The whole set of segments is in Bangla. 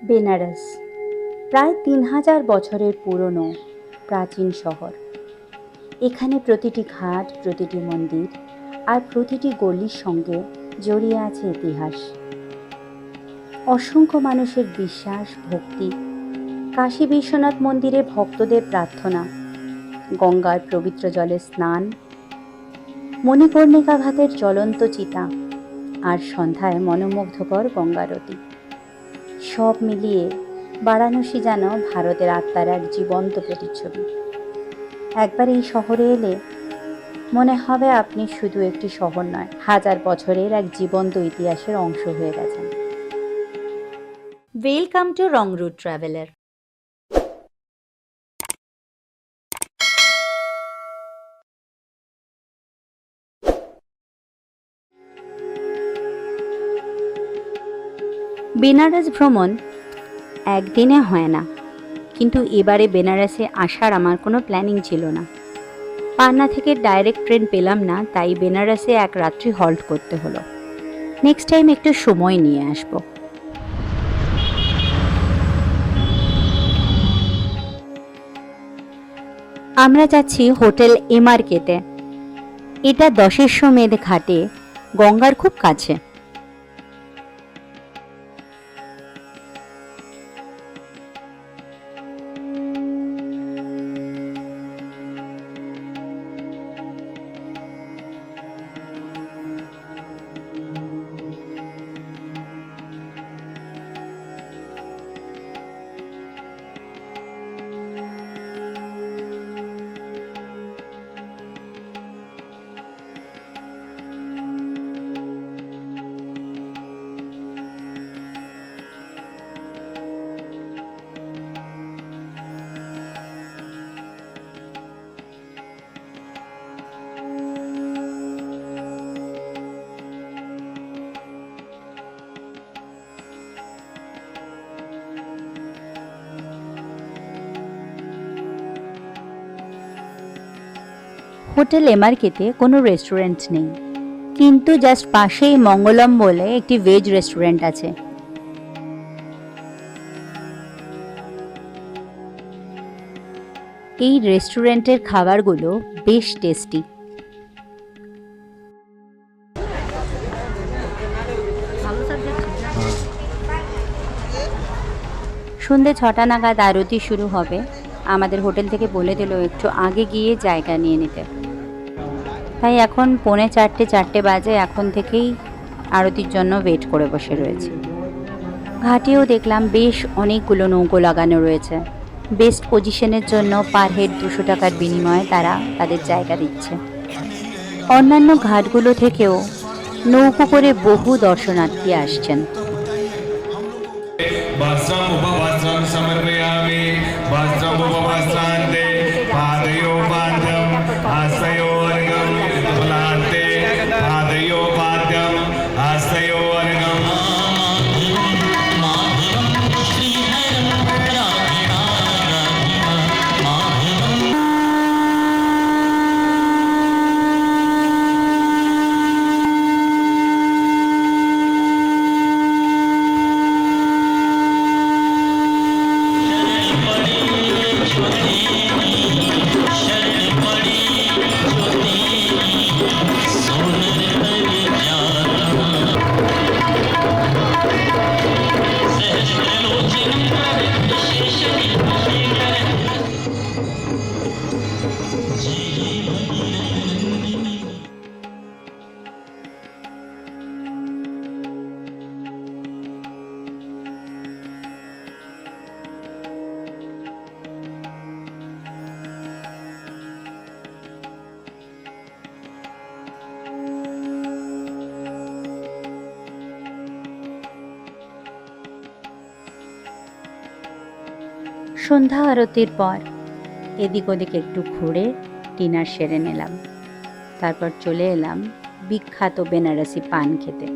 বেনারস প্রায় ৩,০০০ বছরের পুরনো প্রাচীন শহর। এখানে প্রতিটি ঘাট, প্রতিটি মন্দির আর প্রতিটি গলির সঙ্গে জড়িয়ে আছে ইতিহাস। অসংখ্য মানুষের বিশ্বাস, ভক্তি, কাশী বিশ্বনাথ মন্দিরে ভক্তদের প্রার্থনা, গঙ্গার পবিত্র জলে স্নান, মণিকর্ণিকা ঘাটের জ্বলন্ত চিতা আর সন্ধ্যায় মনোমুগ্ধকর গঙ্গারতি, সব মিলিয়ে বারাণসী যেন ভারতের আত্মার এক জীবন্ত প্রতিচ্ছবি। একবার এই শহরে এলে মনে হবে আপনি শুধু একটি শহর নয়, ১,০০০ বছরের এক জীবন্ত ইতিহাসের অংশ হয়ে গেছেন। Welcome to wrong route traveller. Banaras ভ্রমণ একদিনে হয় না, কিন্তু এবারে বেনারসে আসার আমার কোনো প্ল্যানিং ছিল না। পাটনা থেকে ডাইরেক্ট ট্রেন পেলাম না, তাই বেনারসে এক রাত্রি হল্ট করতে হলো। নেক্সট টাইম একটু সময় নিয়ে আসব। আমরা যাচ্ছি হোটেল এমআরকেতে। এটা দশেশ্বমেধ ঘাটে, গঙ্গার খুব কাছে। হোটেল এমআরকেতে কোনো রেস্টুরেন্ট নেই, কিন্তু জাস্ট পাশেই মঙ্গলম বলে একটি ভেজ রেস্টুরেন্ট আছে। এই রেস্টুরেন্টের খাবারগুলো বেশ টেস্টি। সন্ধে ৬টা নাগাদ আরতি শুরু হবে। আমাদের হোটেল থেকে বলে দিল একটু আগে গিয়ে জায়গা নিয়ে নিতে, তাই এখন ৩:৪ বাজে। এখন থেকেই আরতির জন্য ওয়েট করে বসে রয়েছে। ঘাটেও দেখলাম বেশ অনেকগুলো নৌকো লাগানো রয়েছে। বেস্ট পজিশনের জন্য পার হেড ২০০ টাকার বিনিময়ে তারা তাদের জায়গা দিচ্ছে। অন্যান্য ঘাটগুলো থেকেও নৌকো করে বহু দর্শনার্থী আসছেন। সন্ধ্যা আরতির পর এদিক ওদিক একটু ঘুরে ডিনার সেরে নিলাম। তারপর চলে এলাম বিখ্যাত বেনারসি পান খেতে।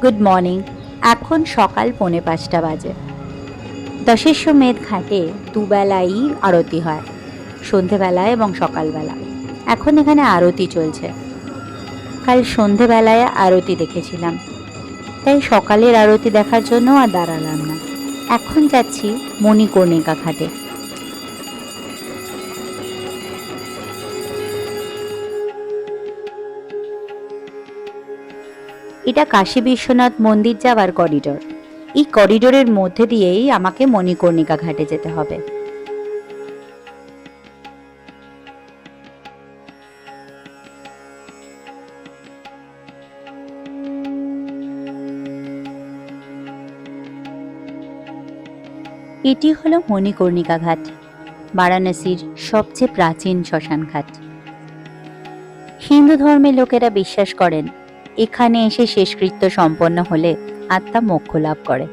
Good morning. এখন সকাল 4:45 বাজে। দশেশ্বমেধ ঘাটে দুবেলাই আরতি হয়, সন্ধেবেলায় এবং সকালবেলা। এখন এখানে আরতি চলছে। কাল সন্ধেবেলায় আরতি দেখেছিলাম, তাই সকালের আরতি দেখার জন্য আর দাঁড়ালাম না। এখন যাচ্ছি মণিকর্ণিকা ঘাটে। এটা কাশী বিশ্বনাথ মন্দির যাওয়ার করিডোর। এই করিডোরের মধ্যে দিয়েই আমাকে মণিকর্ণিকা ঘাটে যেতে হবে। এটি হলো মণিকর্ণিকা ঘাট, বারাণসীর সবচেয়ে প্রাচীন শ্মশান ঘাট। হিন্দু ধর্মের লোকেরা বিশ্বাস করেন এখানে এসে শেষকৃত্য সম্পন্ন হলে আত্মা মোক্ষ লাভ করে।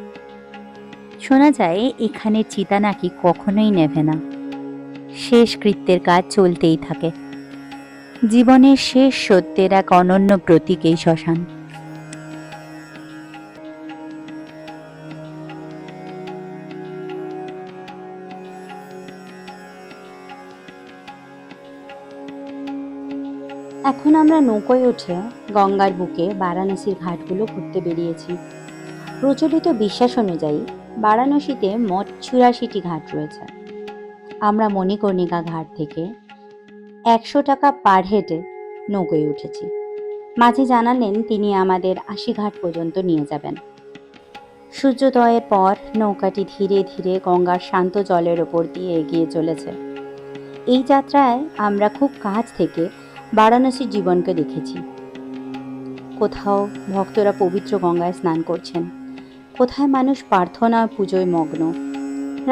শোনা যায় এখানে চিতা নাকি কখনোই নেভে না, শেষকৃত্যের কাজ চলতেই থাকে। জীবনের শেষ সত্যের এক অনন্য প্রতীক এই শ্মশান। এখন আমরা নৌকোয় উঠে গঙ্গার বুকে বারাণসীর ঘাটগুলো ঘুরতে বেরিয়েছি। প্রচলিত বিশ্বাস অনুযায়ী বারাণসীতে মোট 84টি ঘাট রয়েছে। আমরা মণিকর্ণিকা ঘাট থেকে 100 টাকা পার হেডে নৌকোয় উঠেছি। মাঝি জানালেন তিনি আমাদের 80 ঘাট পর্যন্ত নিয়ে যাবেন। সূর্যোদয়ের পর নৌকাটি ধীরে ধীরে গঙ্গার শান্ত জলের ওপর দিয়ে এগিয়ে চলেছে। এই যাত্রায় আমরা খুব কাছ থেকে বারাণসীর জীবনকে দেখেছি। কোথাও ভক্তরা পবিত্র গঙ্গায় স্নান করছেন, কোথায় মানুষ প্রার্থনা পুজোয় মগ্ন।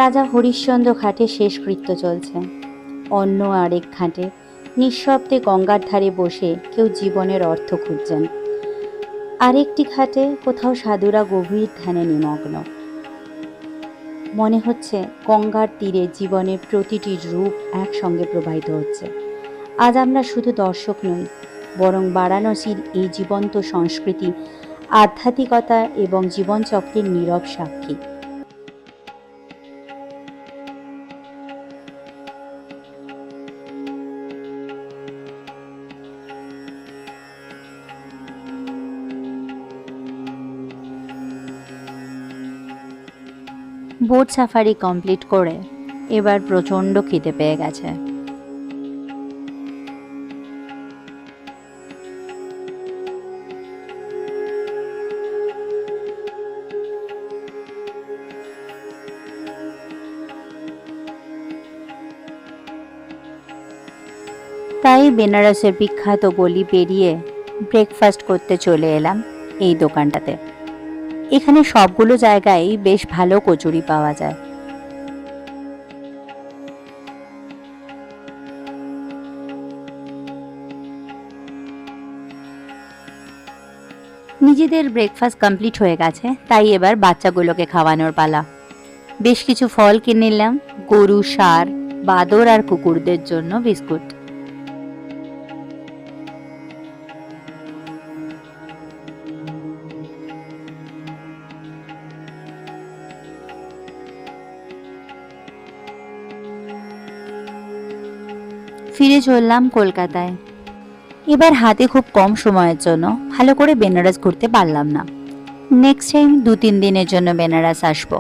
রাজা হরিশ্চন্দ্র ঘাটে শেষকৃত্য চলছে, অন্য আরেক ঘাটে নিঃশব্দে গঙ্গার ধারে বসে কেউ জীবনের অর্থ খুঁজছেন। আরেকটি ঘাটে কোথাও সাধুরা গভীর ধ্যানে নিমগ্ন। মনে হচ্ছে গঙ্গার তীরে জীবনের প্রতিটি রূপ একসঙ্গে প্রবাহিত হচ্ছে। আজ আমরা শুধু দর্শক নই, বরং বারাণসীর এই জীবন্ত সংস্কৃতি, আধ্যাত্মিকতা এবং জীবনচক্রের নীরব সাক্ষী। বোট সাফারি কমপ্লিট করে এবার প্রচণ্ড খিদে পেয়ে গেছে। তাই বেনারসের বিখ্যাত গলি পেরিয়ে ব্রেকফাস্ট করতে চলে এলাম এই দোকানটাতে। এখানে সবগুলো জায়গায় বেশ ভালো কচুরি পাওয়া যায়। নিজেদের ব্রেকফাস্ট কমপ্লিট হয়ে গেছে, তাই এবার বাচ্চাগুলোকে খাওয়ানোর পালা। বেশ কিছু ফল কিনে নিলাম, গরু, ষাঁড়, বাদর আর কুকুরদের জন্য বিস্কুট। ফিরে চললাম কলকাতায়। এবার হাতে খুব কম সময়ের জন্য ভালো করে বেনারস ঘুরতে পারলাম না। নেক্সট টাইম 2-3 দিনের জন্য বেনারস আসবো।